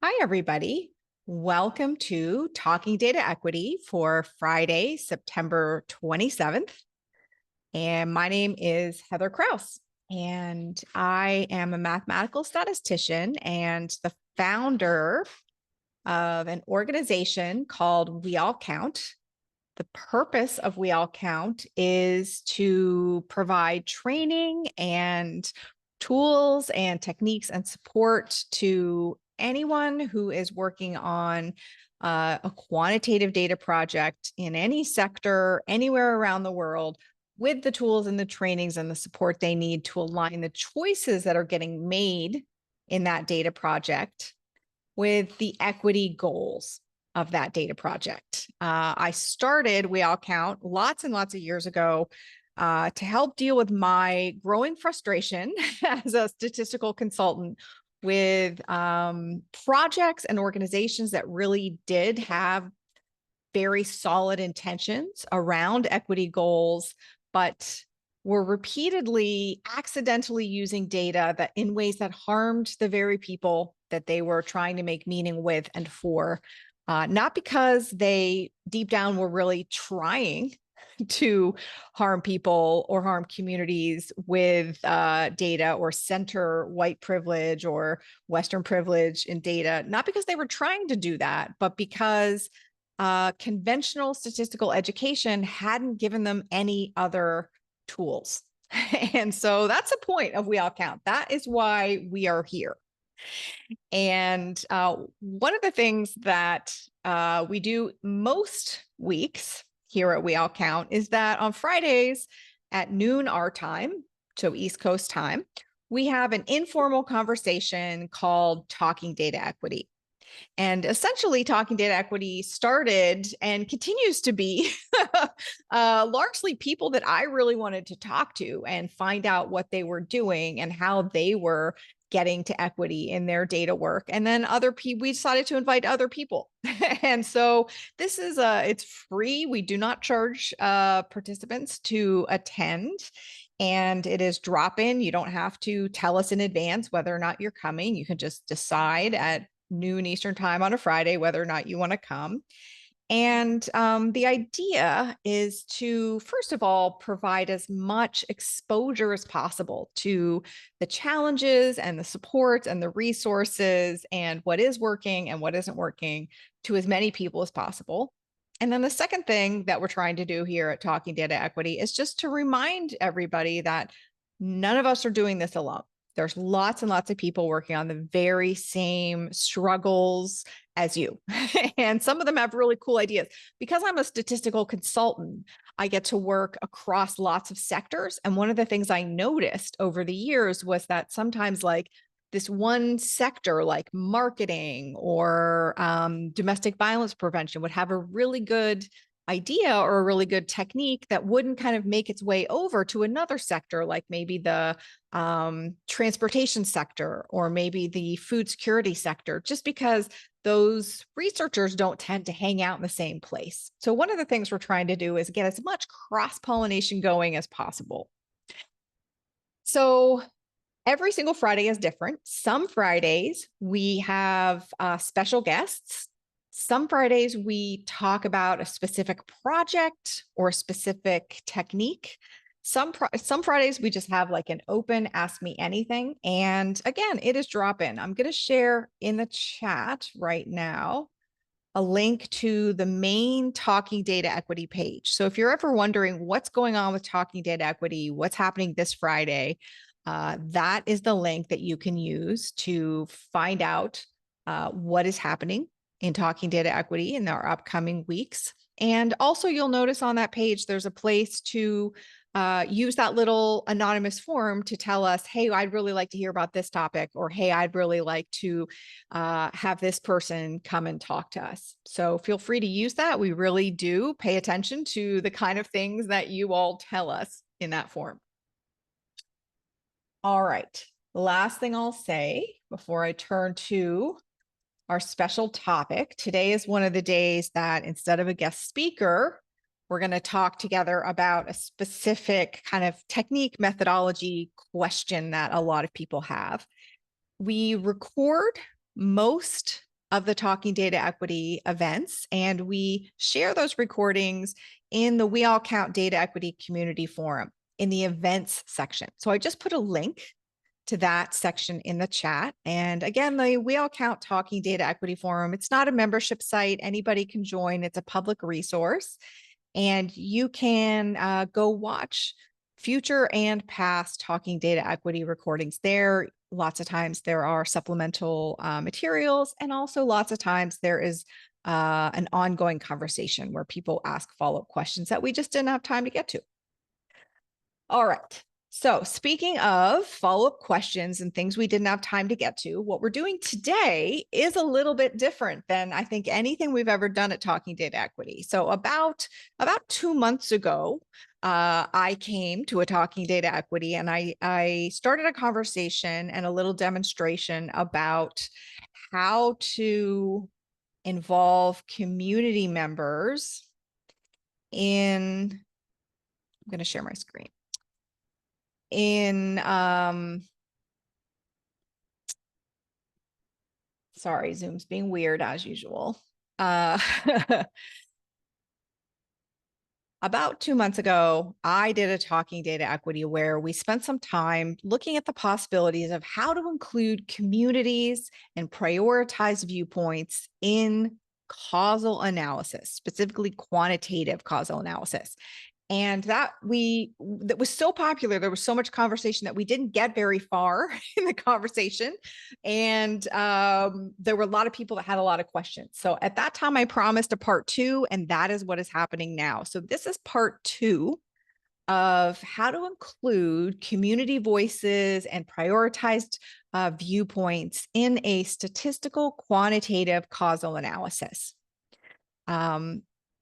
Hi, everybody. Welcome to Talking Data Equity for Friday, September 27th. And my name is Heather Krause, and I am a mathematical statistician and the founder of an organization called We All Count. The purpose of We All Count is to provide training and tools and techniques and support to anyone who is working on a quantitative data project in any sector, anywhere around the world, with the tools and the trainings and the support they need to align the choices that are getting made in that data project with the equity goals of that data project. I started We All Count lots and lots of years ago to help deal with my growing frustration as a statistical consultant with projects and organizations that really did have very solid intentions around equity goals, but were repeatedly accidentally using data that in ways that harmed the very people that they were trying to make meaning with and for, not because they deep down were really trying to harm people or harm communities with data or center white privilege or Western privilege in data, not because they were trying to do that, but because conventional statistical education hadn't given them any other tools. And so that's the point of We All Count. That is why we are here. And one of the things that we do most weeks here at We All Count is that on Fridays at noon our time, so East Coast time, we have an informal conversation called Talking Data Equity. And essentially, Talking Data Equity started and continues to be largely people that I really wanted to talk to and find out what they were doing and how they were getting to equity in their data work. And then other people, we decided to invite other people. And so this is it's free. We do not charge participants to attend. And it is drop in. You don't have to tell us in advance whether or not you're coming. You can just decide at noon Eastern time on a Friday whether or not you want to come. And the idea is to, first of all, provide as much exposure as possible to the challenges and the supports and the resources and what is working and what isn't working to as many people as possible. And then the second thing that we're trying to do here at Talking Data Equity is just to remind everybody that none of us are doing this alone. There's lots and lots of people working on the very same struggles as you. And some of them have really cool ideas. Because I'm a statistical consultant, I get to work across lots of sectors. And one of the things I noticed over the years was that sometimes, like, this one sector, like marketing or domestic violence prevention, would have a really good idea or a really good technique that wouldn't kind of make its way over to another sector, like maybe the transportation sector or maybe the food security sector, just because those researchers don't tend to hang out in the same place. So one of the things we're trying to do is get as much cross-pollination going as possible. So every single Friday is different. Some Fridays we have special guests. Some Fridays we talk about a specific project or a specific technique. Some Fridays we just have like an open Ask Me Anything. And again, it is drop in. I'm going to share in the chat right now a link to the main Talking Data Equity page. So if you're ever wondering what's going on with Talking Data Equity, what's happening this Friday, that is the link that you can use to find out what is happening in Talking Data Equity in our upcoming weeks. And also you'll notice on that page, there's a place to use that little anonymous form to tell us, hey, I'd really like to hear about this topic, or hey, I'd really like to have this person come and talk to us. So feel free to use that. We really do pay attention to the kind of things that you all tell us in that form. All right. The last thing I'll say before I turn to our special topic, today is one of the days that instead of a guest speaker, we're going to talk together about a specific kind of technique, methodology question that a lot of people have. We record most of the Talking Data Equity events, and we share those recordings in the We All Count Data Equity Community Forum in the events section. So I just put a link to that section in the chat. And again, the We All Count Talking Data Equity Forum, it's not a membership site. Anybody can join. It's a public resource. And you can go watch future and past Talking Data Equity recordings there. Lots of times there are supplemental materials, and also lots of times there is an ongoing conversation where people ask follow-up questions that we just didn't have time to get to. All right. So speaking of follow-up questions and things we didn't have time to get to, what we're doing today is a little bit different than I think anything we've ever done at Talking Data Equity. So about 2 months ago, I came to a Talking Data Equity, and I started a conversation and a little demonstration about how to involve community members in, I'm going to share my screen, in sorry, Zoom's being weird as usual. About 2 months ago, I did a Talking Data Equity where we spent some time looking at the possibilities of how to include communities and prioritize viewpoints in causal analysis, specifically quantitative causal analysis. And that was so popular. There was so much conversation that we didn't get very far in the conversation. And there were a lot of people that had a lot of questions. So at that time, I promised a part 2, and that is what is happening now. So this is part 2 of how to include community voices and prioritized viewpoints in a statistical quantitative causal analysis.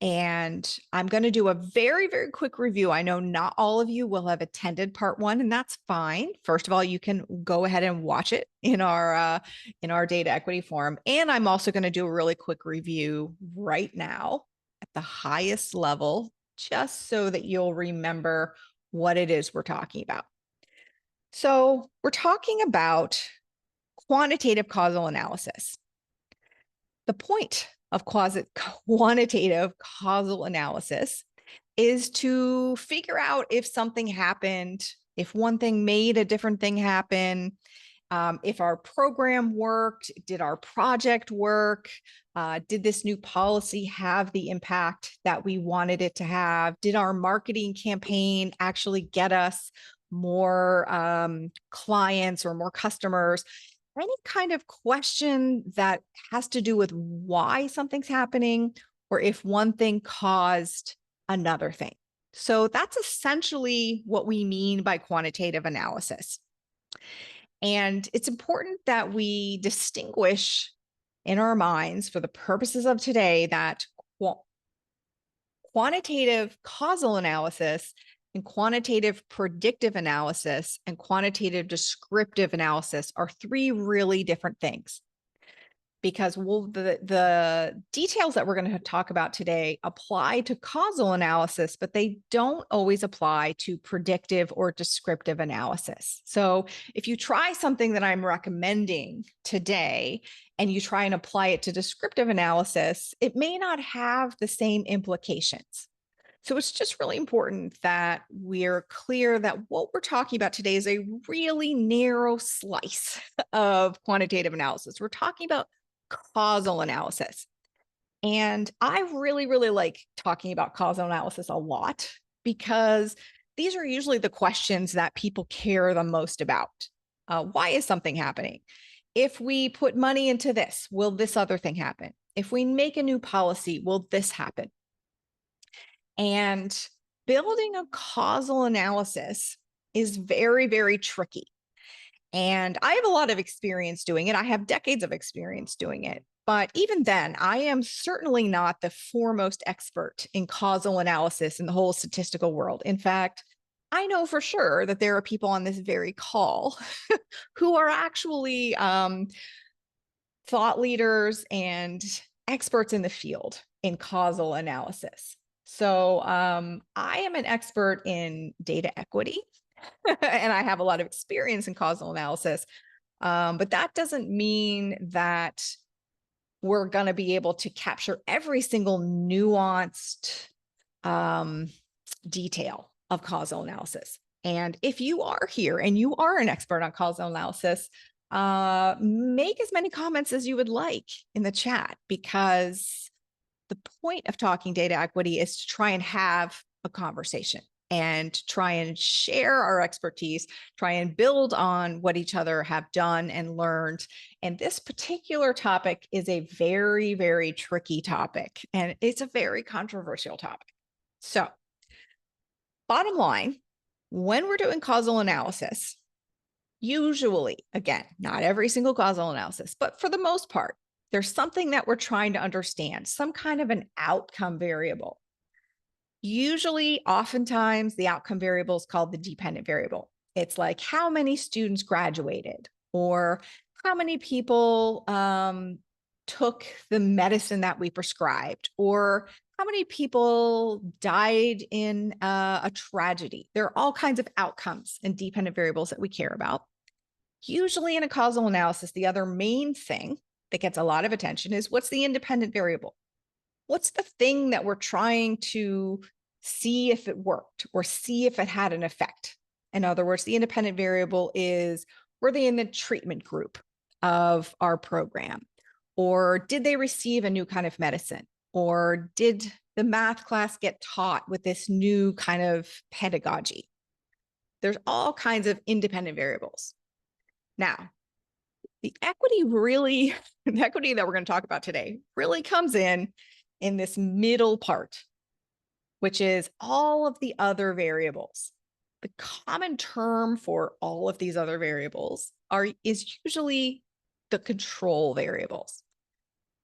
And I'm going to do a very, very quick review. I know not all of you will have attended part 1, and that's fine. First of all, you can go ahead and watch it in our data equity forum. And I'm also going to do a really quick review right now at the highest level, just so that you'll remember what it is we're talking about. So we're talking about quantitative causal analysis. The point of quantitative causal analysis is to figure out if something happened, if one thing made a different thing happen, if our program worked, did our project work, did this new policy have the impact that we wanted it to have, did our marketing campaign actually get us more clients or more customers. Any kind of question that has to do with why something's happening, or if one thing caused another thing. So that's essentially what we mean by quantitative analysis. And it's important that we distinguish in our minds, for the purposes of today, that quantitative causal analysis and quantitative predictive analysis and quantitative descriptive analysis are 3 really different things. Because the details that we're going to talk about today apply to causal analysis, but they don't always apply to predictive or descriptive analysis. So if you try something that I'm recommending today and you try and apply it to descriptive analysis, it may not have the same implications. So it's just really important that we're clear that what we're talking about today is a really narrow slice of quantitative analysis. We're talking about causal analysis. And I really, really like talking about causal analysis a lot, because these are usually the questions that people care the most about. Why is something happening? If we put money into this, will this other thing happen? If we make a new policy, will this happen? And building a causal analysis is very, very tricky. And I have a lot of experience doing it. I have decades of experience doing it. But even then, I am certainly not the foremost expert in causal analysis in the whole statistical world. In fact, I know for sure that there are people on this very call who are actually thought leaders and experts in the field in causal analysis. So I am an expert in data equity, and I have a lot of experience in causal analysis. But that doesn't mean that we're going to be able to capture every single nuanced detail of causal analysis. And if you are here and you are an expert on causal analysis, make as many comments as you would like in the chat, because the point of talking data equity is to try and have a conversation and try and share our expertise, try and build on what each other have done and learned. And this particular topic is a very, very tricky topic, and it's a very controversial topic. So, bottom line, when we're doing causal analysis, usually, again, not every single causal analysis, but for the most part, there's something that we're trying to understand, some kind of an outcome variable. Usually, oftentimes, the outcome variable is called the dependent variable. It's like how many students graduated, or how many people took the medicine that we prescribed, or how many people died in a tragedy. There are all kinds of outcomes and dependent variables that we care about. Usually in a causal analysis, the other main thing that gets a lot of attention is what's the independent variable? What's the thing that we're trying to see if it worked or see if it had an effect? In other words, the independent variable is, were they in the treatment group of our program? Or did they receive a new kind of medicine? Or did the math class get taught with this new kind of pedagogy? There's all kinds of independent variables. Now, the equity that we're going to talk about today really comes in this middle part, which is all of the other variables. The common term for all of these other variables is usually the control variables.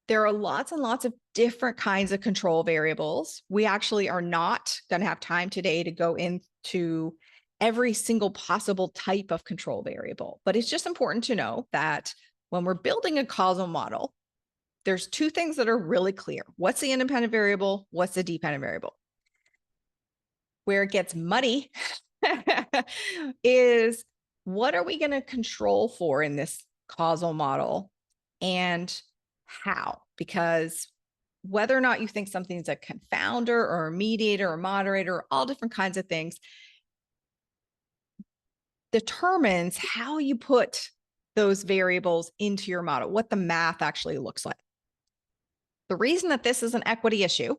There are lots and lots of different kinds of control variables. We actually are not going to have time today to go into every single possible type of control variable, but it's just important to know that when we're building a causal model, there's two things that are really clear. What's the independent variable? What's the dependent variable? Where it gets muddy is, what are we going to control for in this causal model, and how? Because whether or not you think something's a confounder or a mediator or moderator, all different kinds of things, determines how you put those variables into your model, what the math actually looks like. The reason that this is an equity issue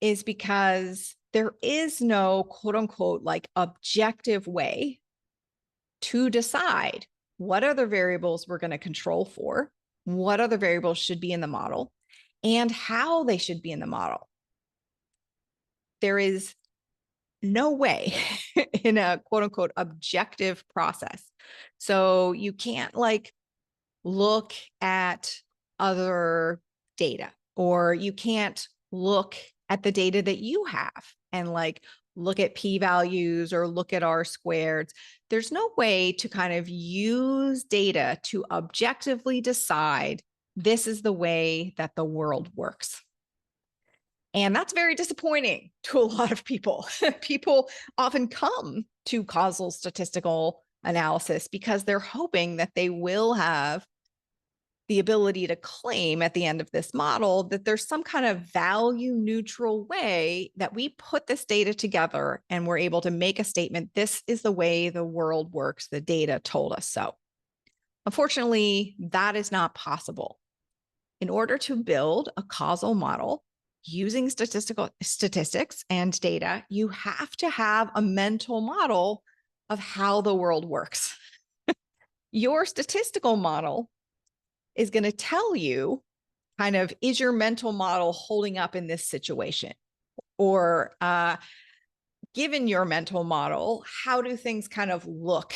is because there is no quote unquote like objective way to decide what other variables we're going to control for, what other variables should be in the model, and how they should be in the model. There is no way in a quote unquote objective process. So you can't like look at other data, or you can't look at the data that you have and like look at p-values or look at r-squareds. There's no way to kind of use data to objectively decide this is the way that the world works. And that's very disappointing to a lot of people. People often come to causal statistical analysis because they're hoping that they will have the ability to claim at the end of this model that there's some kind of value neutral way that we put this data together and we're able to make a statement, this is the way the world works, the data told us so. Unfortunately, that is not possible. In order to build a causal model using statistics and data, you have to have a mental model of how the world works. Your statistical model is going to tell you kind of, is your mental model holding up in this situation? Or given your mental model, how do things kind of look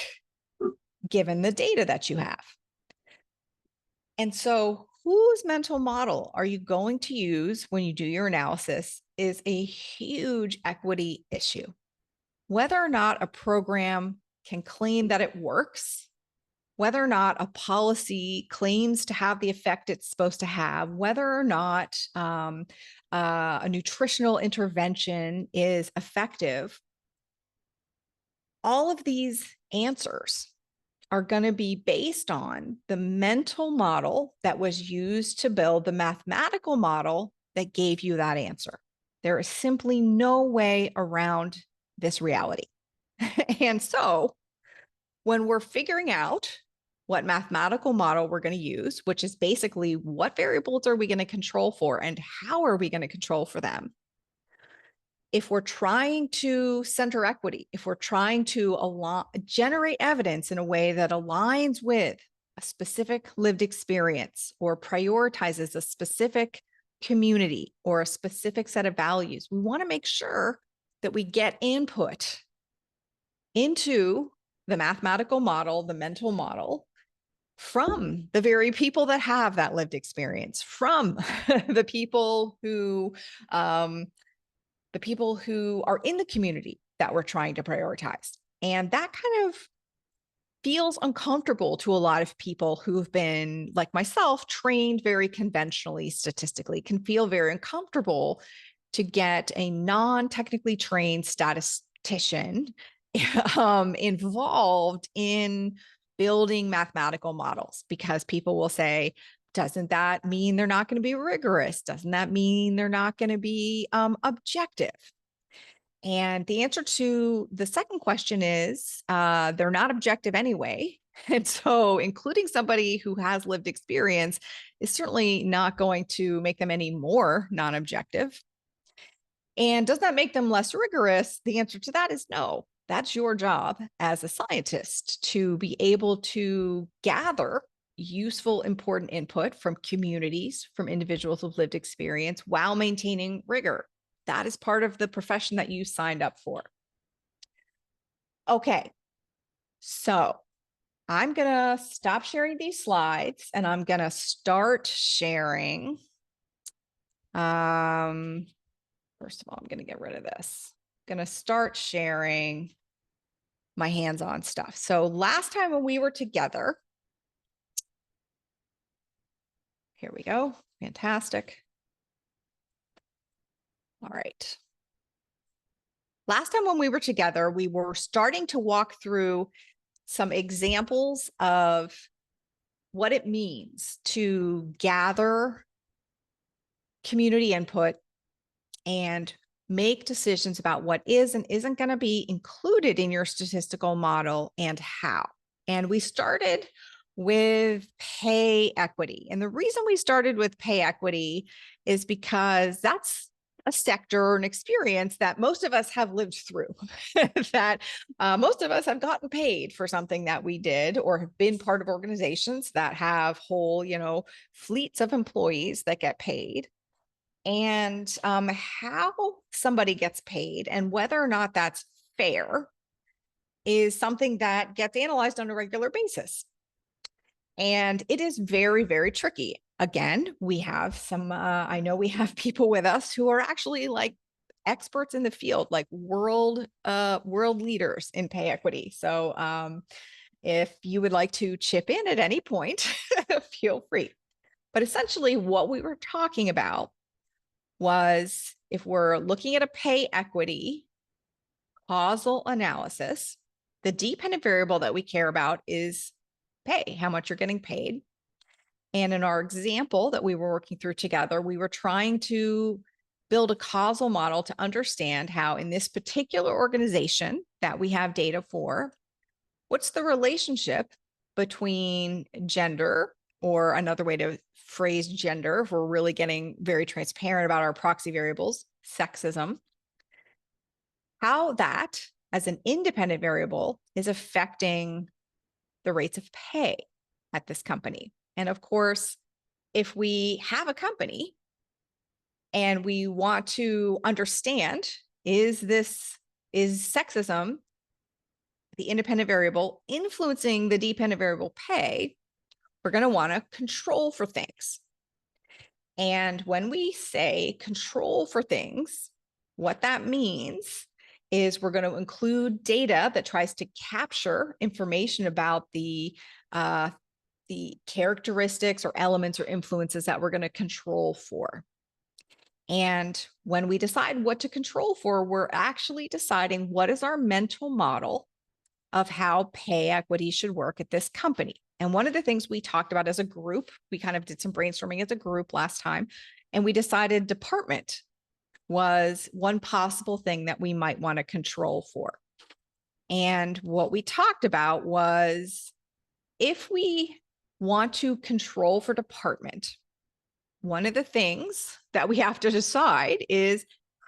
given the data that you have? And so whose mental model are you going to use when you do your analysis is a huge equity issue. Whether or not a program can claim that it works, whether or not a policy claims to have the effect it's supposed to have, whether or not a nutritional intervention is effective, all of these answers are going to be based on the mental model that was used to build the mathematical model that gave you that answer. There is simply no way around this reality. And so when we're figuring out what mathematical model we're going to use, which is basically what variables are we going to control for and how are we going to control for them, if we're trying to center equity, if we're trying to generate evidence in a way that aligns with a specific lived experience or prioritizes a specific community or a specific set of values, we want to make sure that we get input into the mathematical model, the mental model, from the very people that have that lived experience, from the people who are in the community that we're trying to prioritize. And that kind of feels uncomfortable to a lot of people who've been, like myself, trained very conventionally, statistically, can feel very uncomfortable to get a non-technically trained statistician involved in building mathematical models, because people will say, doesn't that mean they're not going to be rigorous? Doesn't that mean they're not going to be objective? And the answer to the second question is they're not objective anyway. And so including somebody who has lived experience is certainly not going to make them any more non-objective. And does that make them less rigorous? The answer to that is no. That's your job as a scientist, to be able to gather useful, important input from communities, from individuals with lived experience, while maintaining rigor. That is part of the profession that you signed up for. Okay, so I'm going to stop sharing these slides and I'm going to start sharing. First of all, I'm going to get rid of this. I'm going to start sharing my hands-on stuff. So last time when we were together, here we go. Fantastic. All right. Last time when we were together, we were starting to walk through some examples of what it means to gather community input and make decisions about what is and isn't going to be included in your statistical model and how. And we started with pay equity. And the reason we started with pay equity is because that's a sector or an experience that most of us have lived through, that most of us have gotten paid for something that we did, or have been part of organizations that have whole, fleets of employees that get paid. And how somebody gets paid and whether or not that's fair is something that gets analyzed on a regular basis. And it is very, very tricky. Again, we have some, I know we have people with us who are actually like experts in the field, like world leaders in pay equity. So if you would like to chip in at any point, feel free. But essentially what we were talking about was, if we're looking at a pay equity causal analysis, the dependent variable that we care about is pay, how much you're getting paid. And in our example that we were working through together, we were trying to build a causal model to understand how, in this particular organization that we have data for, what's the relationship between gender, or another way to phrase gender, if we're really getting very transparent about our proxy variables, sexism, how that as an independent variable is affecting the rates of pay at this company. And of course, if we have a company and we want to understand, is sexism, the independent variable, influencing the dependent variable pay, we're going to want to control for things. And when we say control for things, what that means is we're going to include data that tries to capture information about the characteristics or elements or influences that we're going to control for. And when we decide what to control for, we're actually deciding what is our mental model of how pay equity should work at this company. And one of the things we talked about as a group, we kind of did some brainstorming as a group last time, and we decided department was one possible thing that we might want to control for. And what we talked about was if we want to control for department, one of the things that we have to decide is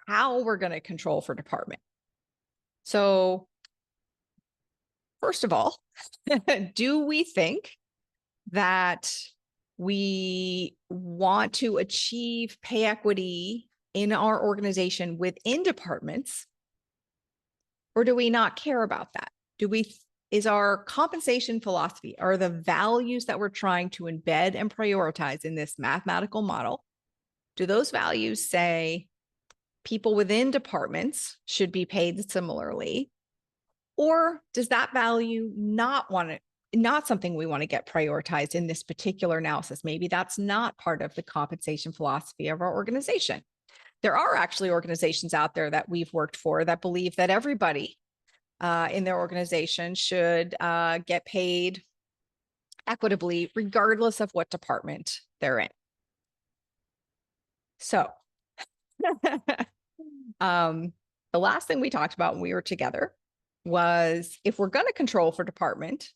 how we're going to control for department. So, first of all, do we think that we want to achieve pay equity in our organization within departments, or do we not care about that? Is our compensation philosophy, are the values that we're trying to embed and prioritize in this mathematical model, do those values say people within departments should be paid similarly? Or does that value not something we want to get prioritized in this particular analysis? Maybe that's not part of the compensation philosophy of our organization. There are actually organizations out there that we've worked for that believe that everybody in their organization should get paid equitably, regardless of what department they're in. So the last thing we talked about when we were together was if we're going to control for department,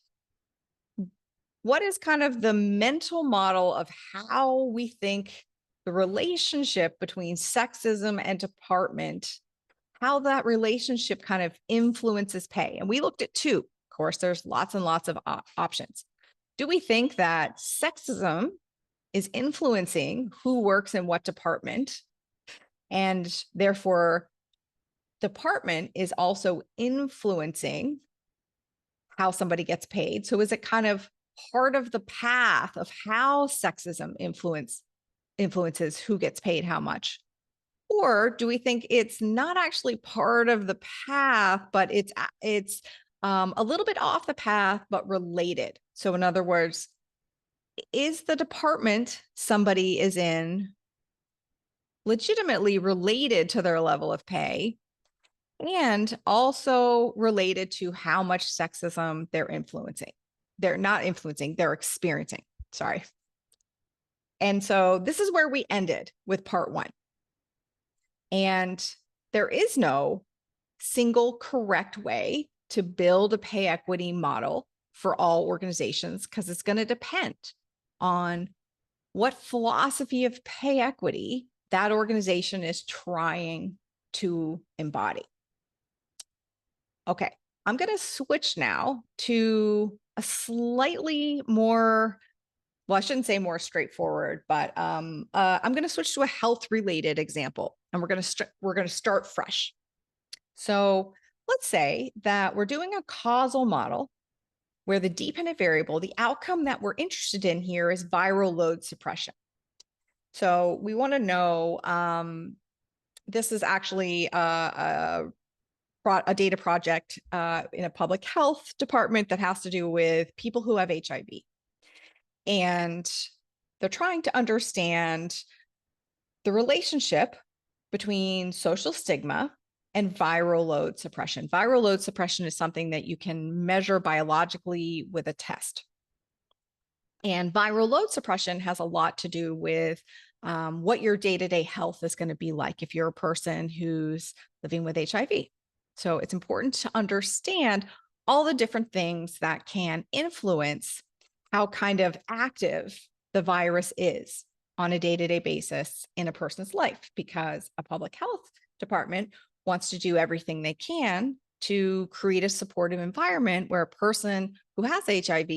what is kind of the mental model of how we think the relationship between sexism and department, how that relationship kind of influences pay? And we looked at two. Of course, there's lots and lots of options. Do we think that sexism is influencing who works in what department, and therefore department is also influencing how somebody gets paid? So is it kind of part of the path of how sexism influences who gets paid how much? Or do we think it's not actually part of the path, but it's a little bit off the path, but related? So in other words, is the department somebody is in legitimately related to their level of pay, and also related to how much sexism they're influencing? They're not influencing, they're experiencing. Sorry. And so this is where we ended with part one. And there is no single correct way to build a pay equity model for all organizations, because it's going to depend on what philosophy of pay equity that organization is trying to embody. Okay, I'm going to switch now to a slightly more, well, I shouldn't say more straightforward, but I'm going to switch to a health-related example, and we're going to start fresh. So let's say that we're doing a causal model where the dependent variable, the outcome that we're interested in here, is viral load suppression. So we want to know, this is actually a data project in a public health department that has to do with people who have HIV. And they're trying to understand the relationship between social stigma and viral load suppression. Viral load suppression is something that you can measure biologically with a test. And viral load suppression has a lot to do with what your day-to-day health is going to be like if you're a person who's living with HIV. So it's important to understand all the different things that can influence how kind of active the virus is on a day-to-day basis in a person's life, because a public health department wants to do everything they can to create a supportive environment where a person who has HIV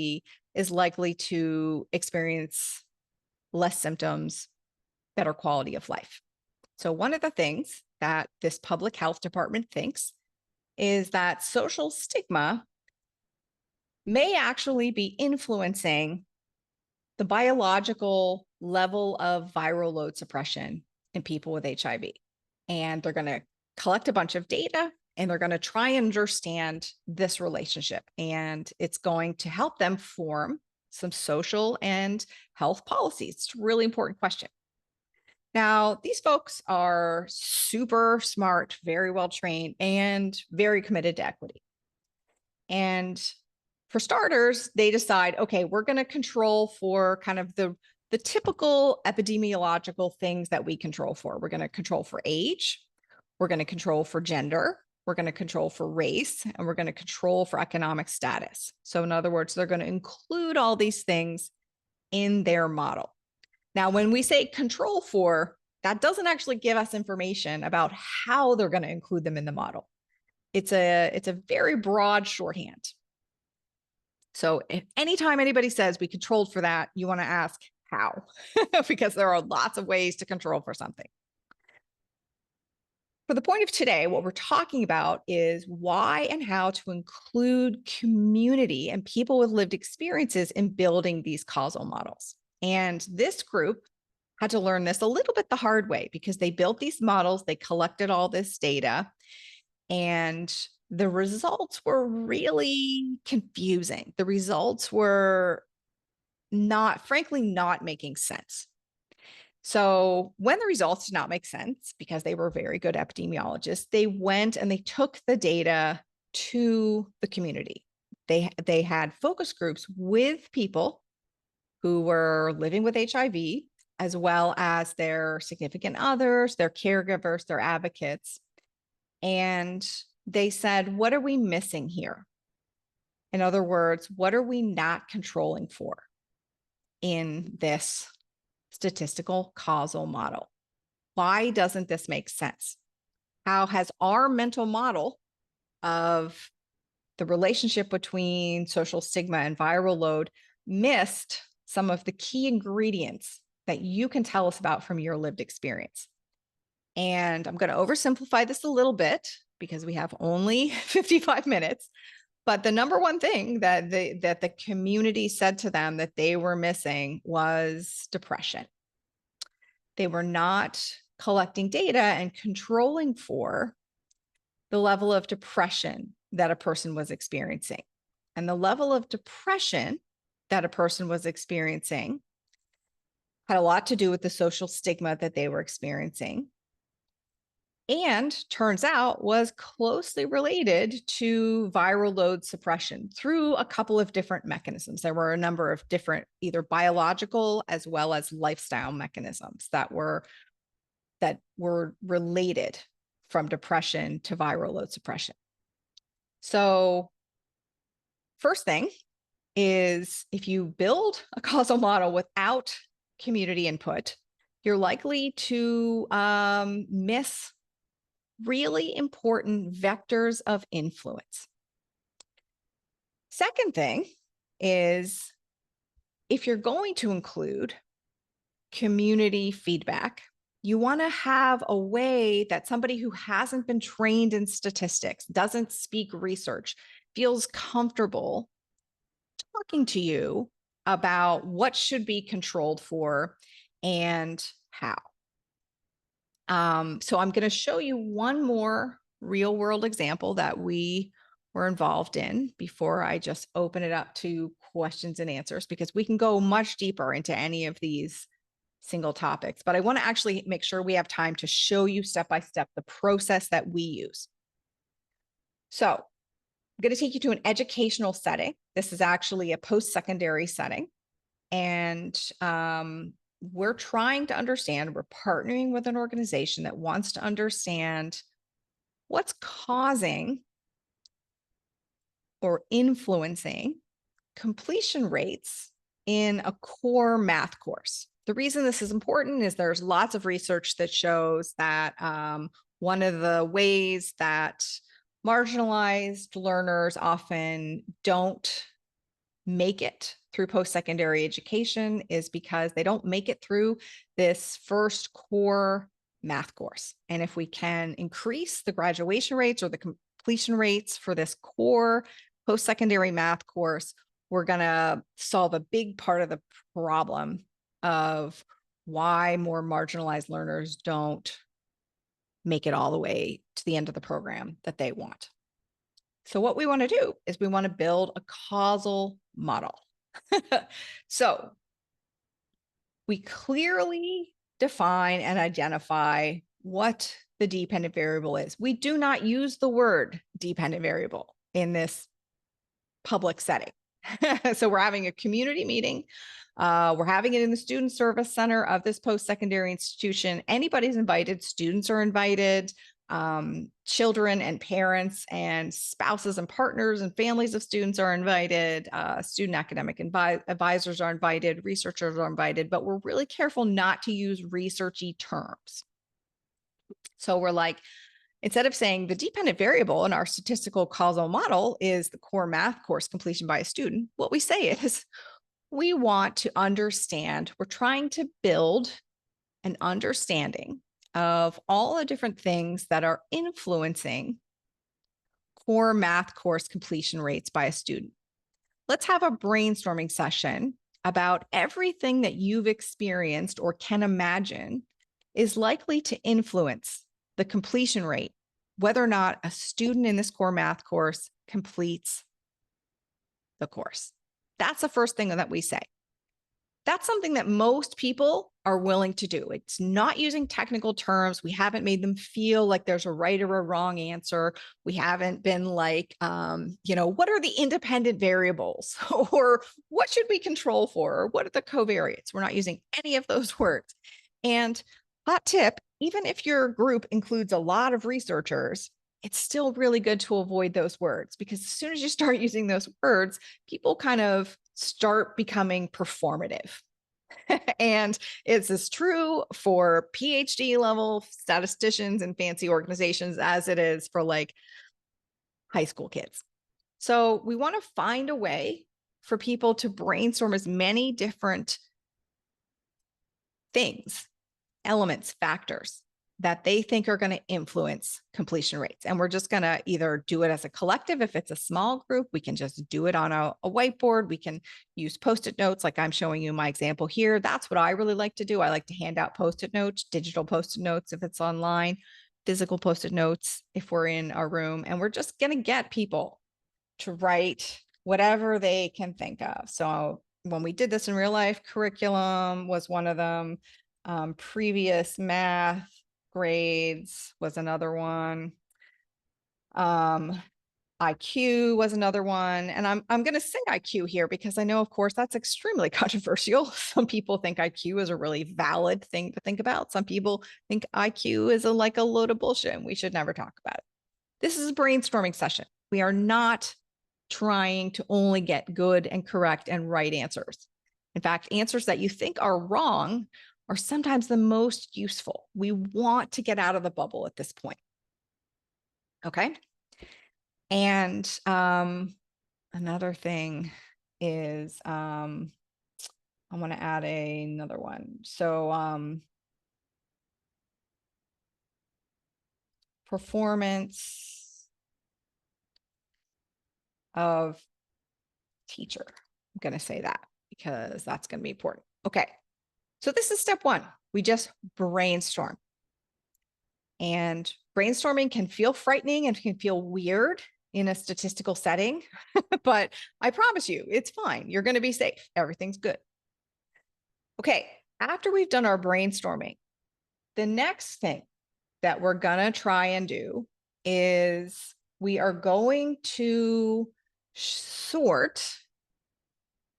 is likely to experience less symptoms, better quality of life. So one of the things that this public health department thinks is that social stigma may actually be influencing the biological level of viral load suppression in people with HIV. And they're going to collect a bunch of data, and they're going to try and understand this relationship. And it's going to help them form some social and health policies. It's a really important question. Now, these folks are super smart, very well trained, and very committed to equity. And for starters, they decide, okay, we're going to control for kind of the typical epidemiological things that we control for. We're going to control for age, we're going to control for gender, we're going to control for race, and we're going to control for economic status. So in other words, they're going to include all these things in their model. Now, when we say control for, that doesn't actually give us information about how they're going to include them in the model. It's a very broad shorthand. So if anytime anybody says we controlled for that, you want to ask how, because there are lots of ways to control for something. For the point of today, what we're talking about is why and how to include community and people with lived experiences in building these causal models. And this group had to learn this a little bit the hard way because they built these models, they collected all this data, and the results were really confusing. The results were frankly, not making sense. So when the results did not make sense, because they were very good epidemiologists, they went and they took the data to the community. They had focus groups with people who were living with HIV, as well as their significant others, their caregivers, their advocates. And they said, what are we missing here? In other words, what are we not controlling for in this statistical causal model? Why doesn't this make sense? How has our mental model of the relationship between social stigma and viral load missed some of the key ingredients that you can tell us about from your lived experience? And I'm going to oversimplify this a little bit because we have only 55 minutes. But the number one thing that the community said to them that they were missing was depression. They were not collecting data and controlling for the level of depression that a person was experiencing. And the level of depression that a person was experiencing had a lot to do with the social stigma that they were experiencing, and turns out was closely related to viral load suppression through a couple of different mechanisms. There were a number of different, either biological as well as lifestyle mechanisms that were related from depression to viral load suppression. So first thing is, if you build a causal model without community input, you're likely to miss really important vectors of influence. Second thing is, if you're going to include community feedback, you want to have a way that somebody who hasn't been trained in statistics, doesn't speak research, feels comfortable talking to you about what should be controlled for and how. So I'm going to show you one more real world example that we were involved in before I just open it up to questions and answers, because we can go much deeper into any of these single topics, but I want to actually make sure we have time to show you step by step the process that we use. So I'm going to take you to an educational setting. This is actually a post-secondary setting. And we're trying to understand, we're partnering with an organization that wants to understand what's causing or influencing completion rates in a core math course. The reason this is important is there's lots of research that shows that one of the ways that marginalized learners often don't make it through post-secondary education is because they don't make it through this first core math course. And if we can increase the graduation rates or the completion rates for this core post-secondary math course, we're going to solve a big part of the problem of why more marginalized learners don't make it all the way to the end of the program that they want. So what we want to do is we want to build a causal model. So we clearly define and identify what the dependent variable is. We do not use the word dependent variable in this public setting. So we're having a community meeting. We're having it in the student service center of this post-secondary institution. Anybody's invited. Students are invited. Children and parents and spouses and partners and families of students are invited. Student academic advisors are invited. Researchers are invited. But we're really careful not to use researchy terms. So we're like, instead of saying the dependent variable in our statistical causal model is the core math course completion by a student, what we say is we want to understand, we're trying to build an understanding of all the different things that are influencing core math course completion rates by a student. Let's have a brainstorming session about everything that you've experienced or can imagine is likely to influence the completion rate, whether or not a student in this core math course completes the course. That's the first thing that we say. That's something that most people are willing to do. It's not using technical terms. We haven't made them feel like there's a right or a wrong answer. We haven't been like, what are the independent variables? Or what should we control for? Or what are the covariates? We're not using any of those words. And hot tip, even if your group includes a lot of researchers, it's still really good to avoid those words, because as soon as you start using those words, people kind of start becoming performative. And it's as true for PhD level statisticians and fancy organizations as it is for like high school kids. So we want to find a way for people to brainstorm as many different things, elements, factors that they think are going to influence completion rates. And we're just going to either do it as a collective. If it's a small group, we can just do it on a whiteboard. We can use Post-it notes like I'm showing you my example here. That's what I really like to do. I like to hand out Post-it notes, digital Post-it notes if it's online, physical Post-it notes if we're in our room. And we're just going to get people to write whatever they can think of. So when we did this in real life, curriculum was one of them. Previous math grades was another one. IQ was another one. And I'm going to say IQ here because I know, of course, that's extremely controversial. Some people think IQ is a really valid thing to think about. Some people think IQ is like a load of bullshit and we should never talk about it. This is a brainstorming session. We are not trying to only get good and correct and right answers. In fact, answers that you think are wrong are sometimes the most useful. We want to get out of the bubble at this point. Okay. And another thing is I want to add another one. So performance of teacher. I'm going to say that because that's going to be important. Okay. So this is step one. We just brainstorm. And brainstorming can feel frightening and can feel weird in a statistical setting, but I promise you, it's fine. You're going to be safe. Everything's good. Okay. After we've done our brainstorming, the next thing that we're going to try and do is we are going to sort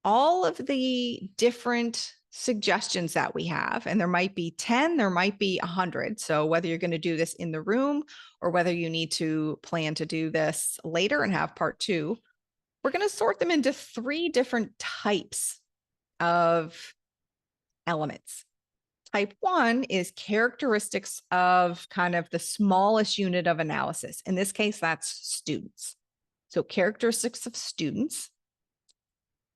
all of the different suggestions that we have, and there might be 10, there might be 100. So whether you're going to do this in the room or whether you need to plan to do this later and have part two, we're going to sort them into 3 different types of elements. Type 1 is characteristics of kind of the smallest unit of analysis. In this case, that's students. So characteristics of students.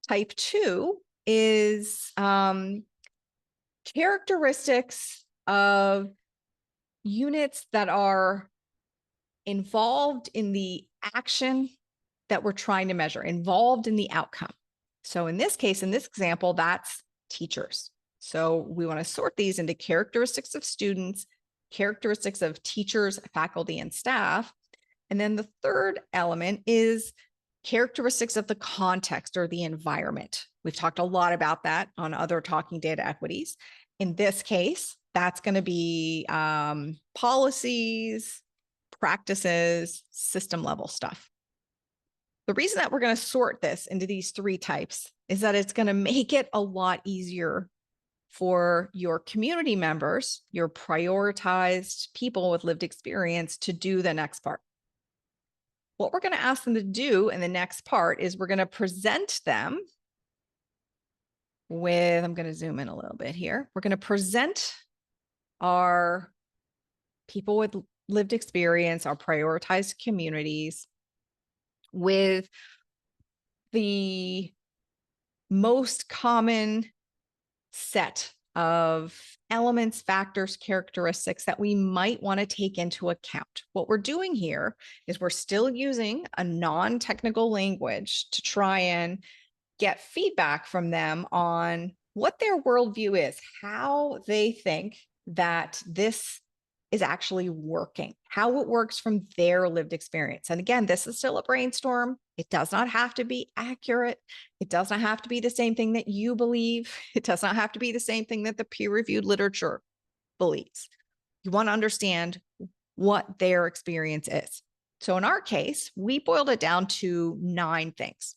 Type 2 is characteristics of units that are involved in the action that we're trying to measure, involved in the outcome. So in this case, in this example, that's teachers. So we want to sort these into characteristics of students, characteristics of teachers, faculty, and staff. And then the third element is characteristics of the context or the environment. We've talked a lot about that on other Talking Data Equities. In this case, that's going to be policies, practices, system level stuff. The reason that we're going to sort this into these 3 types is that it's going to make it a lot easier for your community members, your prioritized people with lived experience, to do the next part. What we're going to ask them to do in the next part is we're going to present them with, I'm going to zoom in a little bit here. We're going to present our people with lived experience, our prioritized communities, with the most common set of elements, factors, characteristics that we might want to take into account. What we're doing here is we're still using a non-technical language to try and get feedback from them on what their worldview is, how they think that this is actually working, how it works from their lived experience. And again, this is still a brainstorm. It does not have to be accurate. It does not have to be the same thing that you believe. It does not have to be the same thing that the peer-reviewed literature believes. You want to understand what their experience is. So in our case, we boiled it down to 9 things.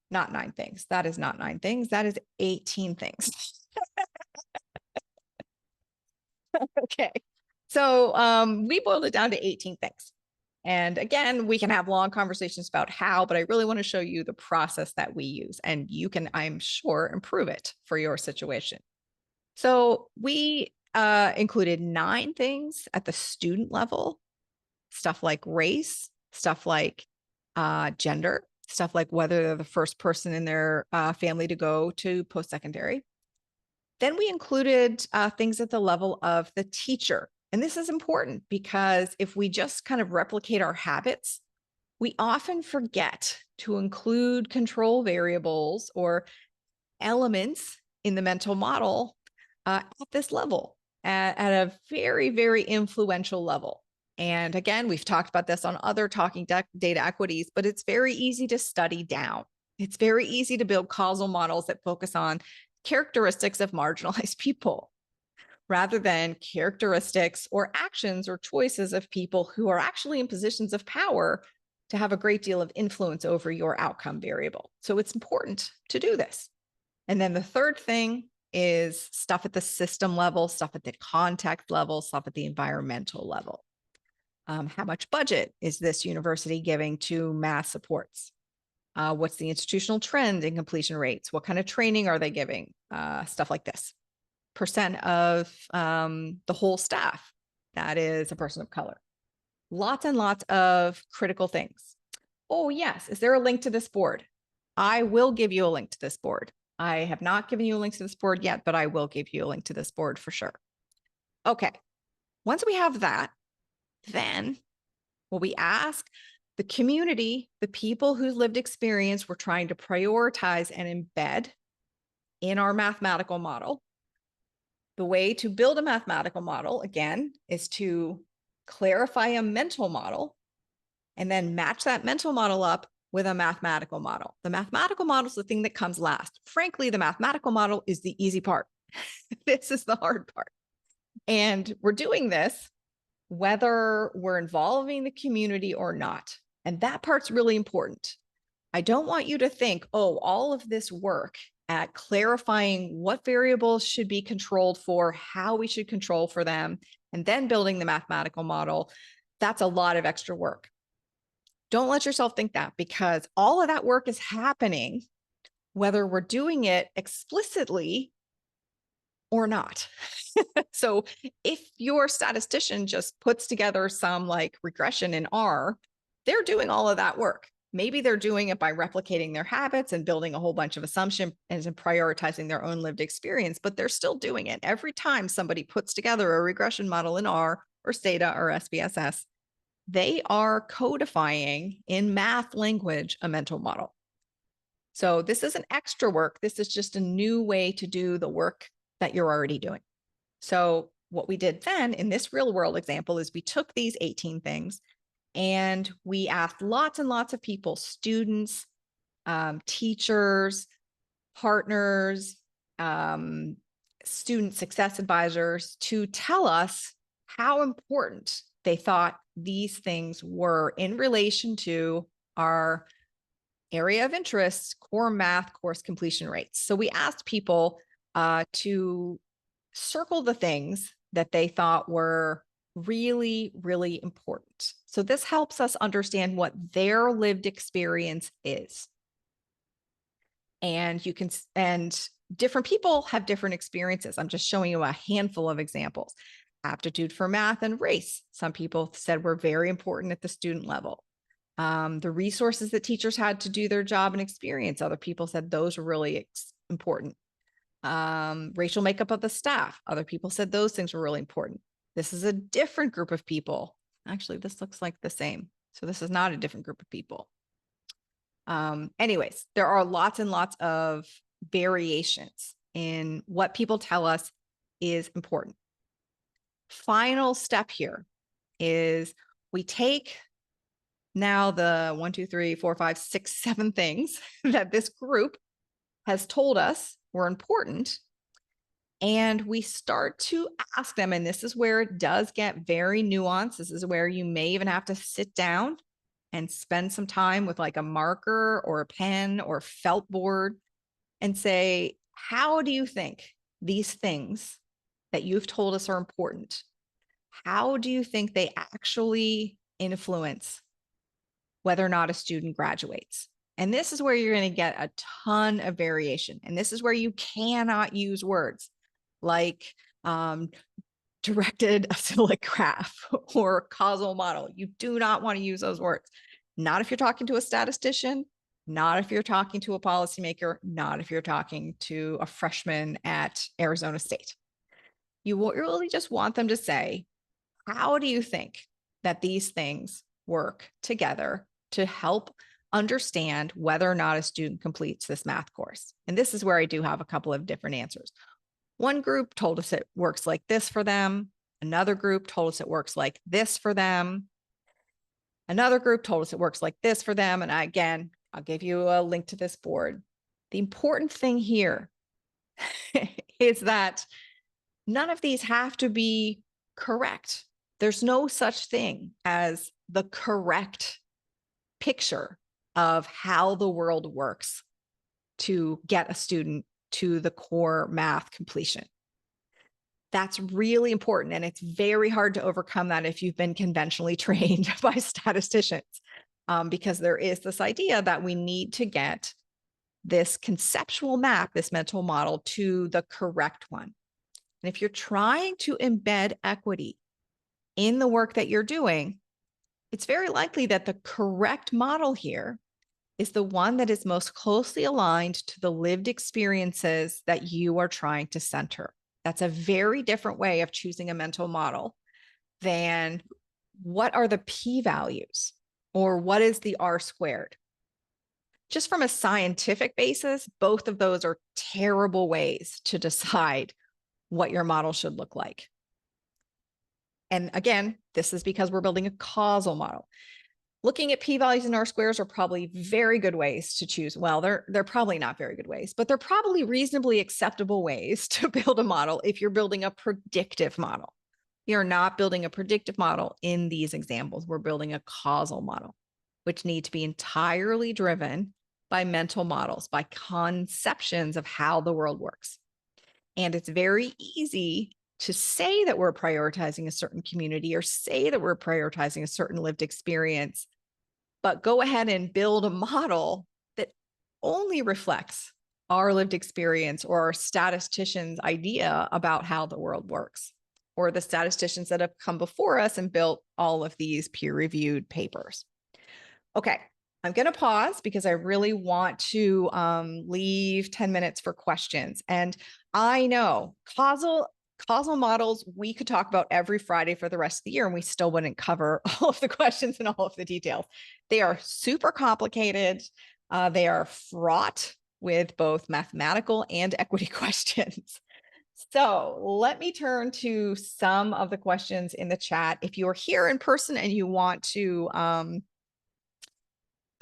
Not 9 things. That is not 9 things. That is 18 things. Okay. So we boiled it down to 18 things. And again, we can have long conversations about how, but I really want to show you the process that we use. And you can, I'm sure, improve it for your situation. So we included 9 things at the student level, stuff like race, stuff like gender, stuff like whether they're the first person in their family to go to post-secondary. Then we included things at the level of the teacher. And this is important because if we just kind of replicate our habits, we often forget to include control variables or elements in the mental model at this level, at a very, very influential level. And again, we've talked about this on other Talking Data Equities, but it's very easy to study down. It's very easy to build causal models that focus on characteristics of marginalized people rather than characteristics or actions or choices of people who are actually in positions of power to have a great deal of influence over your outcome variable. So it's important to do this. And then the third thing is stuff at the system level, stuff at the context level, stuff at the environmental level. How much budget is this university giving to math supports? What's the institutional trend in completion rates? What kind of training are they giving? Stuff like this. Percent of the whole staff that is a person of color. Lots and lots of critical things. Oh, yes. Is there a link to this board? I will give you a link to this board. I have not given you a link to this board yet, but I will give you a link to this board for sure. Okay. Once we have that, then what we ask the community, the people whose lived experience we're trying to prioritize and embed in our mathematical model. The way to build a mathematical model, again, is to clarify a mental model and then match that mental model up with a mathematical model. The mathematical model is the thing that comes last. Frankly, the mathematical model is the easy part. This is the hard part. And we're doing this whether we're involving the community or not. And that part's really important. I don't want you to think, oh, all of this work at clarifying what variables should be controlled for, how we should control for them, and then building the mathematical model, that's a lot of extra work. Don't let yourself think that, because all of that work is happening whether we're doing it explicitly or not. So if your statistician just puts together some like regression in R, they're doing all of that work. Maybe they're doing it by replicating their habits and building a whole bunch of assumptions and prioritizing their own lived experience, but they're still doing it. Every time somebody puts together a regression model in R or Stata or SPSS, they are codifying in math language a mental model. So this isn't extra work. This is just a new way to do the work that you're already doing. So what we did then in this real world example is we took these 18 things and we asked lots and lots of people, students, teachers, partners, student success advisors, to tell us how important they thought these things were in relation to our area of interest, core math course completion rates. So we asked people to circle the things that they thought were really, really important. So this helps us understand what their lived experience is. And different people have different experiences. I'm just showing you a handful of examples. Aptitude for math and race. Some people said were very important at the student level. The resources that teachers had to do their job and experience. Other people said those were really important. Racial makeup of the staff. Other people said those things were really important. This is a different group of people. Actually, this looks like the same. So this is not a different group of people. Anyways, there are lots and lots of variations in what people tell us is important. Final step here is we take now the 1, 2, 3, 4, 5, 6, 7 things that this group has told us were important, and we start to ask them, and this is where it does get very nuanced. This is where you may even have to sit down and spend some time with like a marker or a pen or felt board and say, how do you think these things that you've told us are important, how do you think they actually influence whether or not a student graduates? And this is where you're going to get a ton of variation. And this is where you cannot use words like directed acyclic graph or causal model. You do not want to use those words. Not if you're talking to a statistician, not if you're talking to a policymaker, not if you're talking to a freshman at Arizona State. You really just want them to say, how do you think that these things work together to help understand whether or not a student completes this math course? And this is where I do have a couple of different answers. One group told us it works like this for them. Another group told us it works like this for them. Another group told us it works like this for them. And I'll give you a link to this board. The important thing here is that none of these have to be correct. There's no such thing as the correct picture of how the world works to get a student to the core math completion. That's really important. And it's very hard to overcome that if you've been conventionally trained by statisticians, because there is this idea that we need to get this conceptual map, this mental model, to the correct one. And if you're trying to embed equity in the work that you're doing, it's very likely that the correct model here is the one that is most closely aligned to the lived experiences that you are trying to center. That's a very different way of choosing a mental model than what are the p-values or what is the r-squared. Just from a scientific basis, both of those are terrible ways to decide what your model should look like. And again, this is because we're building a causal model. Looking at p-values and r-squares are probably very good ways to choose. Well, they're probably not very good ways, but they're probably reasonably acceptable ways to build a model if you're building a predictive model. You're not building a predictive model in these examples. We're building a causal model, which need to be entirely driven by mental models, by conceptions of how the world works. And it's very easy to say that we're prioritizing a certain community or say that we're prioritizing a certain lived experience, but go ahead and build a model that only reflects our lived experience or our statisticians' idea about how the world works, or the statisticians that have come before us and built all of these peer-reviewed papers. Okay, I'm going to pause because I really want to leave 10 minutes for questions. And I know causal models, we could talk about every Friday for the rest of the year, and we still wouldn't cover all of the questions and all of the details. They are super complicated. They are fraught with both mathematical and equity questions. So let me turn to some of the questions in the chat. If you are here in person and you want to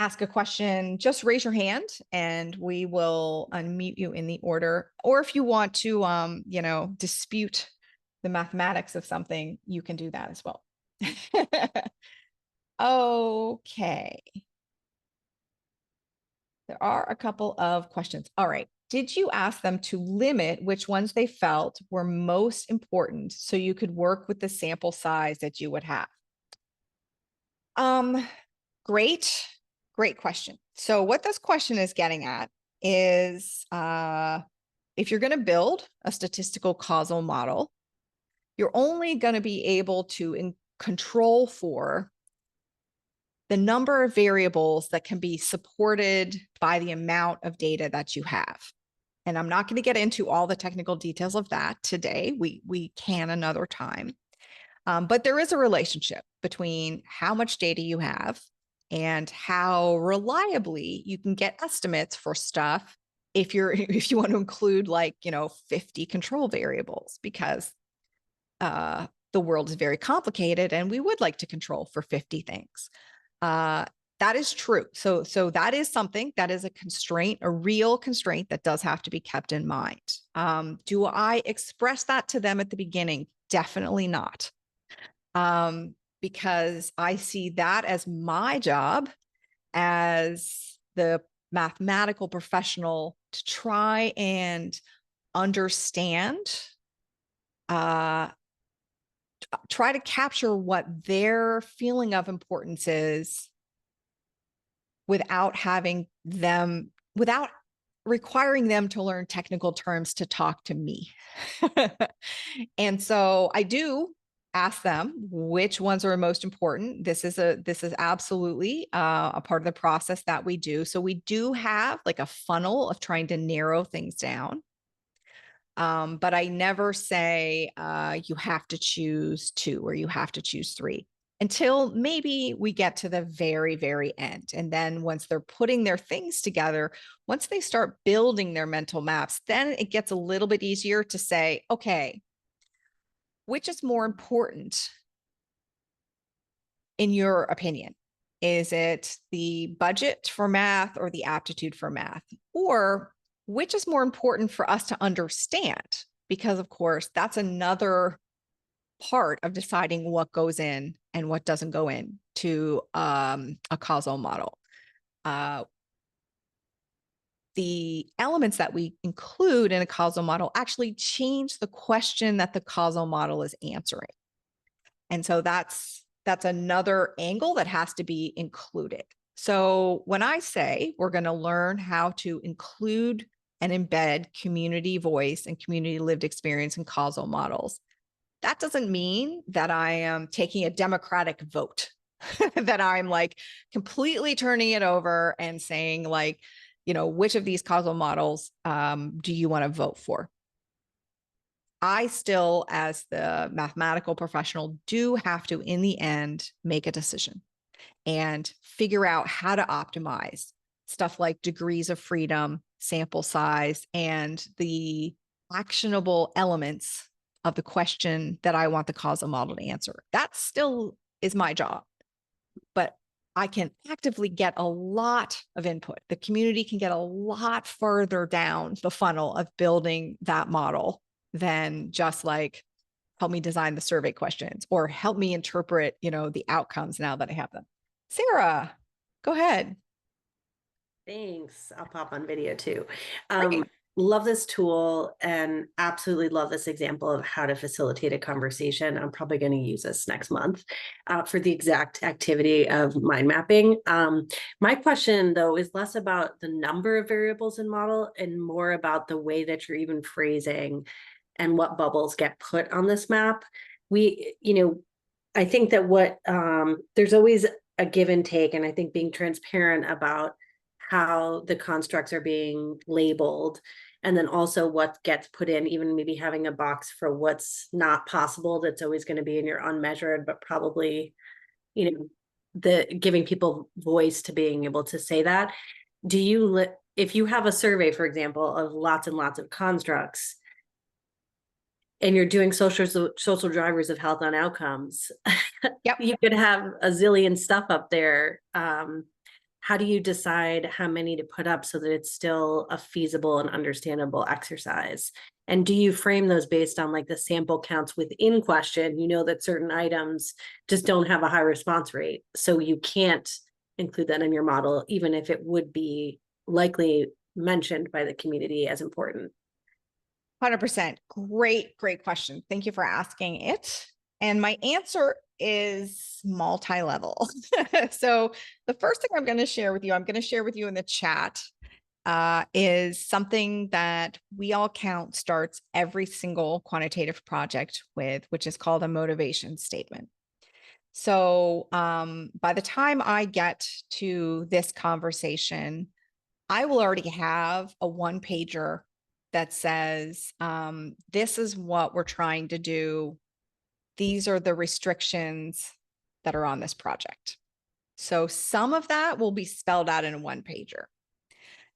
ask a question, just raise your hand and we will unmute you in the order. Or if you want to, dispute the mathematics of something, you can do that as well. Okay. There are a couple of questions. All right. Did you ask them to limit which ones they felt were most important so you could work with the sample size that you would have? Um, great, great question. So what this question is getting at is if you're going to build a statistical causal model, you're only going to be able to control for the number of variables that can be supported by the amount of data that you have. And I'm not going to get into all the technical details of that today. We can another time. But there is a relationship between how much data you have and how reliably you can get estimates for stuff if you want to include 50 control variables, because the world is very complicated and we would like to control for 50 things. That is true. So that is something that is a constraint, a real constraint that does have to be kept in mind. Do I express that to them at the beginning? Definitely not. Because I see that as my job as the mathematical professional to try and understand, try to capture what their feeling of importance is without requiring them to learn technical terms to talk to me. And so I do ask them which ones are most important. This is absolutely a part of the process that we do. So we do have like a funnel of trying to narrow things down. But I never say you have to choose 2 or you have to choose 3 until maybe we get to the very, very end. And then once they're putting their things together, once they start building their mental maps, then it gets a little bit easier to say, okay, which is more important in your opinion? Is it the budget for math or the aptitude for math? Or which is more important for us to understand? Because, of course, that's another part of deciding what goes in and what doesn't go in to a causal model. The elements that we include in a causal model actually change the question that the causal model is answering. And so that's another angle that has to be included. So when I say we're going to learn how to include and embed community voice and community lived experience in causal models, that doesn't mean that I am taking a democratic vote, that I'm like completely turning it over and saying which of these causal models do you want to vote for? I still, as the mathematical professional, do have to, in the end, make a decision and figure out how to optimize stuff like degrees of freedom, sample size, and the actionable elements of the question that I want the causal model to answer. That still is my job, but I can actively get a lot of input. The community can get a lot further down the funnel of building that model than just like help me design the survey questions or help me interpret, the outcomes now that I have them. Sarah, go ahead. Thanks. I'll pop on video too. Great. Love this tool and absolutely love this example of how to facilitate a conversation. I'm probably going to use this next month for the exact activity of mind mapping. My question, though, is less about the number of variables in model and more about the way that you're even phrasing and what bubbles get put on this map. I think that there's always a give and take, and I think being transparent about how the constructs are being labeled, and then also what gets put in, even maybe having a box for what's not possible that's always going to be in your unmeasured, but probably, the giving people voice to being able to say that. If you have a survey, for example, of lots and lots of constructs, and you're doing social drivers of health on outcomes, Yep. you could have a zillion stuff up there. How do you decide how many to put up so that it's still a feasible and understandable exercise? And do you frame those based on like the sample counts within question? You know that certain items just don't have a high response rate, so you can't include that in your model, even if it would be likely mentioned by the community as important? 100%. Great question. Thank you for asking it. And my answer is multi-level. So the first thing I'm going to share with you, I'm going to share with you in the chat, is something that we all count starts every single quantitative project with, which is called a motivation statement. So by the time I get to this conversation, I will already have a one pager that says, this is what we're trying to do. These are the restrictions that are on this project. So some of that will be spelled out in a one pager.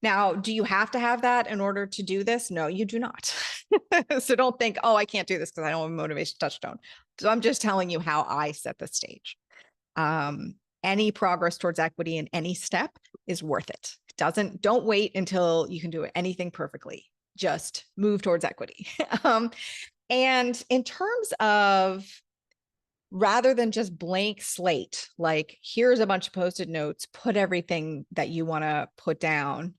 Now, do you have to have that in order to do this? No, you do not. So don't think, oh, I can't do this because I don't have a motivation touchstone. So I'm just telling you how I set the stage. Any progress towards equity in any step is worth it. Don't wait until you can do anything perfectly. Just move towards equity. And in terms of rather than just blank slate, like here's a bunch of post-it notes, put everything that you want to put down.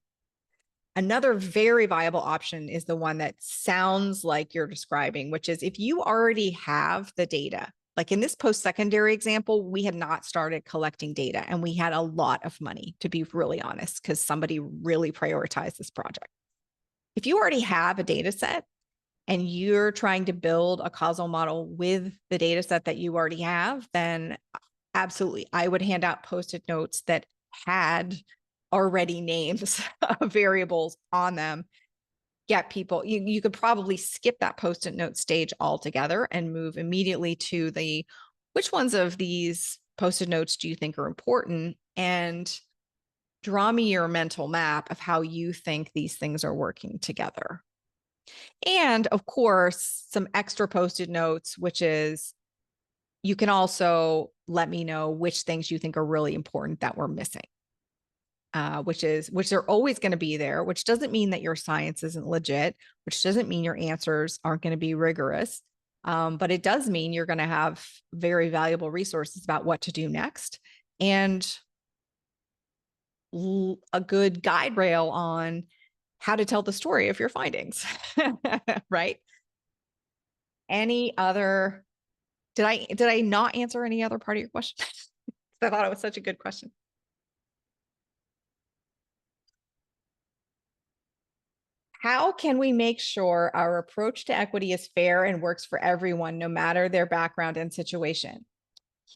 Another very viable option is the one that sounds like you're describing, which is if you already have the data, like in this post-secondary example, we had not started collecting data and we had a lot of money, to be really honest, because somebody really prioritized this project. If you already have a data set and you're trying to build a causal model with the data set that you already have, then absolutely, I would hand out post-it notes that had already names of variables on them. Get people, you could probably skip that post-it note stage altogether and move immediately to the, which ones of these post-it notes do you think are important? And draw me your mental map of how you think these things are working together. And of course, some extra post-it notes, which is you can also let me know which things you think are really important that we're missing. Which they're always going to be there, which doesn't mean that your science isn't legit, which doesn't mean your answers aren't going to be rigorous. But it does mean you're going to have very valuable resources about what to do next and a good guide rail on how to tell the story of your findings, right? Any other, did I not answer any other part of your question? I thought it was such a good question. How can we make sure our approach to equity is fair and works for everyone, no matter their background and situation?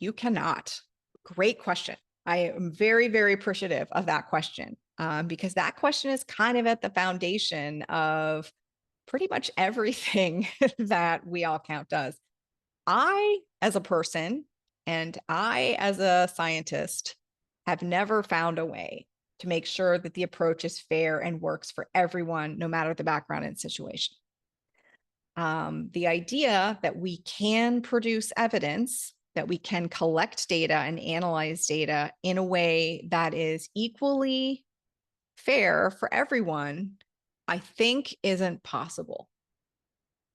You cannot. Great question. I am very, very appreciative of that question because that question is kind of at the foundation of pretty much everything that We All Count does. I, as a person, and I, as a scientist, have never found a way to make sure that the approach is fair and works for everyone, no matter the background and situation. The idea that we can produce evidence, that we can collect data and analyze data in a way that is equally fair for everyone, I think isn't possible.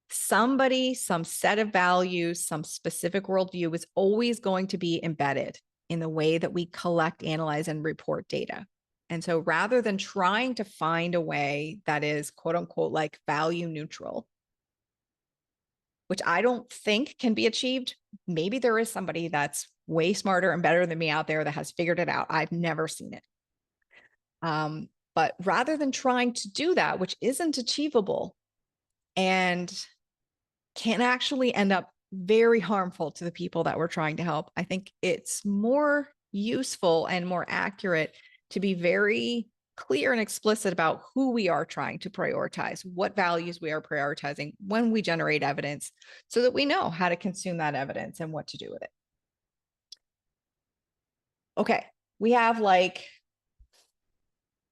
Somebody, some set of values, some specific worldview is always going to be embedded in the way that we collect, analyze, and report data. And so rather than trying to find a way that is quote unquote like value neutral, which I don't think can be achieved, maybe there is somebody that's way smarter and better than me out there that has figured it out. I've never seen it. But rather than trying to do that, which isn't achievable and can actually end up very harmful to the people that we're trying to help, I think it's more useful and more accurate to be very clear and explicit about who we are trying to prioritize, what values we are prioritizing when we generate evidence, so that we know how to consume that evidence and what to do with it. Okay, we have like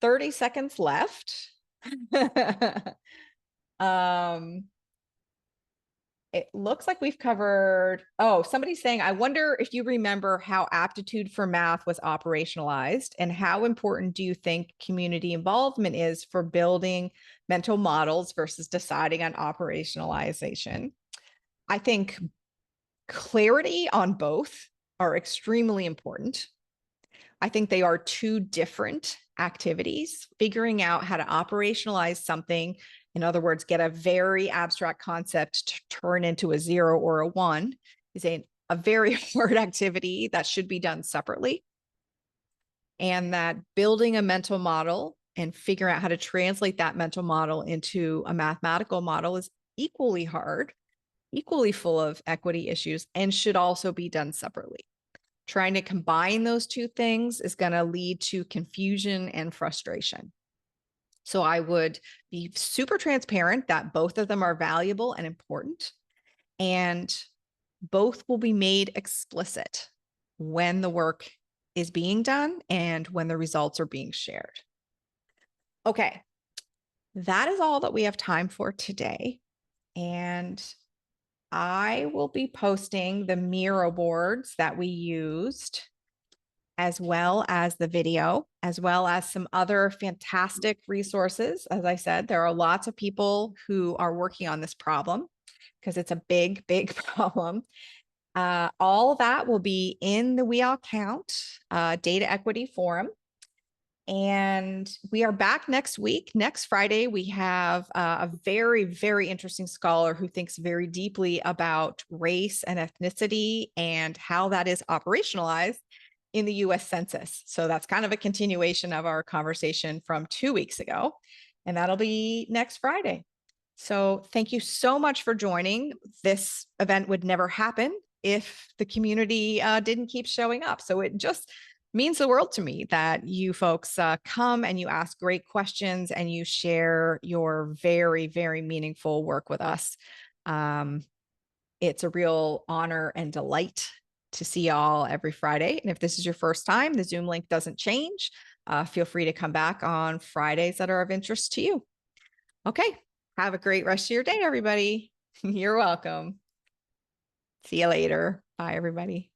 30 seconds left. It looks like we've covered, oh, somebody's saying, I wonder if you remember how aptitude for math was operationalized and how important do you think community involvement is for building mental models versus deciding on operationalization? I think clarity on both are extremely important. I think they are two different activities, figuring out how to operationalize something. In other words, get a very abstract concept to turn into a 0 or a 1 is a very hard activity that should be done separately. And that building a mental model and figuring out how to translate that mental model into a mathematical model is equally hard, equally full of equity issues, and should also be done separately. Trying to combine those two things is going to lead to confusion and frustration. So I would be super transparent that both of them are valuable and important, and both will be made explicit when the work is being done and when the results are being shared. Okay, that is all that we have time for today. And I will be posting the Miro boards that we used, as well as the video, as well as some other fantastic resources. As I said, there are lots of people who are working on this problem because it's a big, big problem. All that will be in the We All Count Data Equity Forum. And we are back next week. Next Friday, we have a very, very interesting scholar who thinks very deeply about race and ethnicity and how that is operationalized in the US Census. So that's kind of a continuation of our conversation from 2 weeks ago. And that'll be next Friday. So thank you so much for joining. This event would never happen if the community didn't keep showing up. So it just means the world to me that you folks come and you ask great questions and you share your very, very meaningful work with us. It's a real honor and delight to see y'all every Friday. And if this is your first time, the Zoom link doesn't change. Feel free to come back on Fridays that are of interest to you. Okay, have a great rest of your day, everybody. You're welcome. See you later. Bye, everybody.